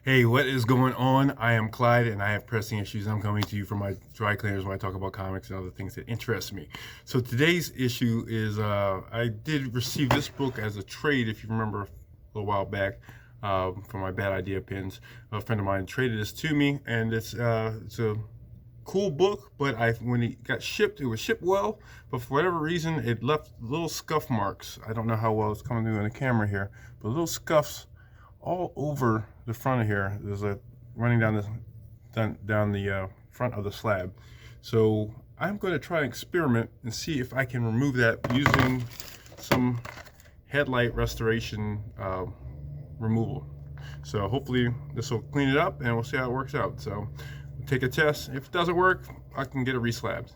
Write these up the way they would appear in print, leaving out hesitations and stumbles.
Hey, what is going on? I am Clyde and I have pressing issues. I'm coming to you from my dry cleaners when I talk about comics and other things that interest me. So today's issue is I did receive this book as a trade, if you remember a little while back, for my Bad Idea pins. A friend of mine traded this to me, and it's a cool book, but when it got shipped, it was shipped well, but for whatever reason, it left little scuff marks. I don't know how well it's coming through on the camera here, but little scuffs all over the front of here. There's a running down the front of the slab. So I'm going to try and experiment and see if I can remove that using some headlight restoration removal. So hopefully this will clean it up and we'll see how it works out. So take a test. If it doesn't work, I can get it reslabbed.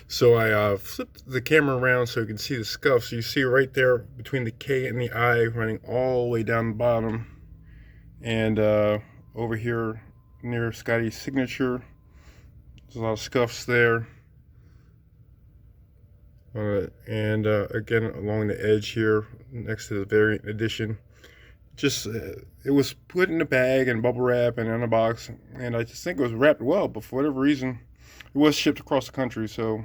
So I flipped the camera around so you can see the scuffs. You see right there between the K and the I running all the way down the bottom. And over here near Scotty's signature, there's a lot of scuffs there. And again, along the edge here next to the variant edition. Just it was put in a bag and bubble wrap and in a box, and I just think it was wrapped well, but for whatever reason it was shipped across the country, so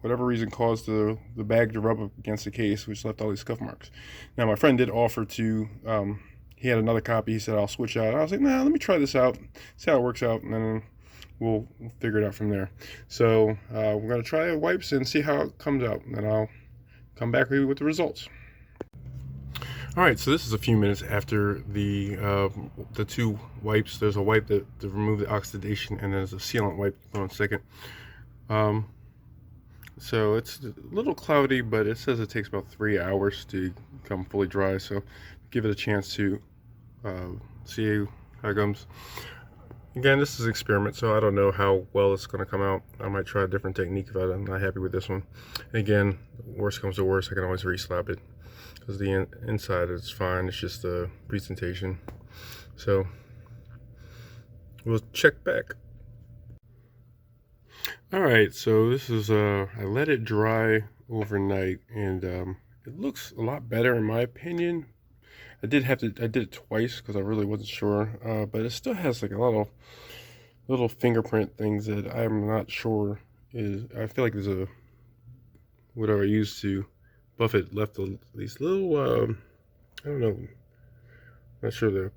whatever reason caused the bag to rub up against the case, which left all these scuff marks. Now my friend did offer to he had another copy. He said I'll switch out. I was like, nah, let me try this out, see how it works out, and then we'll figure it out from there. So we're gonna try the wipes and see how it comes out, and then I'll come back with the results. All right, so this is a few minutes after the two wipes. There's a wipe to remove the oxidation, and there's a sealant wipe to put on second. So it's a little cloudy, but it says it takes about 3 hours to become fully dry. So give it a chance to see how it comes. Again, this is an experiment, so I don't know how well it's going to come out. I might try a different technique if I'm not happy with this one. And again, worst comes to worst, I can always re-slab it, because the inside is fine. It's just the presentation. So we'll check back. All right, so this is I let it dry overnight, and it looks a lot better in my opinion. I did it twice because I really wasn't sure, but it still has like a lot of little fingerprint things that I'm not sure is. I feel like there's a whatever I used to buff it left these little I don't know, not sure the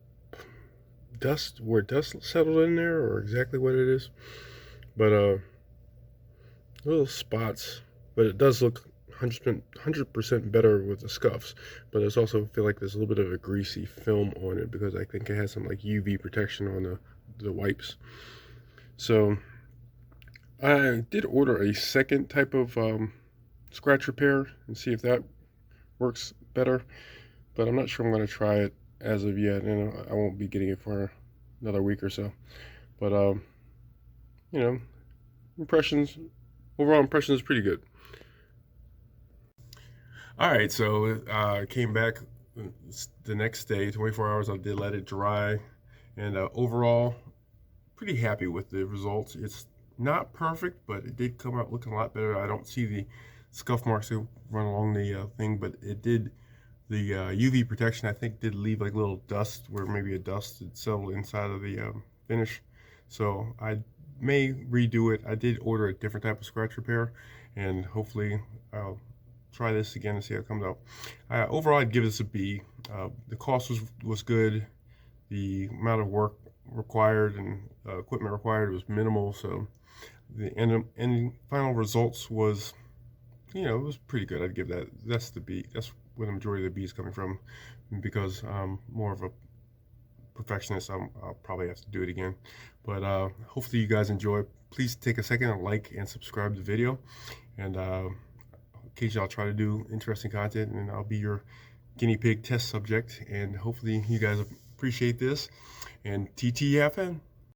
dust, where dust settled in there or exactly what it is, but little spots. But it does look 100% better with the scuffs, but it's also feel like there's a little bit of a greasy film on it because I think it has some like UV protection on the wipes. So I did order a second type of scratch repair and see if that works better, but I'm not sure I'm going to try it as of yet, and I won't be getting it for another week or so. But you know, overall impressions is pretty good. All right, so I came back the next day, 24 hours. I did let it dry, and overall pretty happy with the results. It's not perfect, but it did come out looking a lot better. I don't see the scuff marks that run along the thing, but it did. The UV protection, I think, did leave like little dust, where maybe a dust had settled inside of the finish. So I may redo it. I did order a different type of scratch repair, and hopefully I'll try this again and see how it comes out. Overall, I'd give this a B. The cost was good. The amount of work required and equipment required was minimal. So the end final results was, you know, it was pretty good. I'd give that. That's the B. That's where the majority of the B is coming from, because I'm more of a perfectionist. I'll probably have to do it again. But hopefully you guys enjoy. Please take a second and like and subscribe to the video. And occasionally I'll try to do interesting content, and I'll be your guinea pig test subject. And hopefully you guys appreciate this. And TTFN.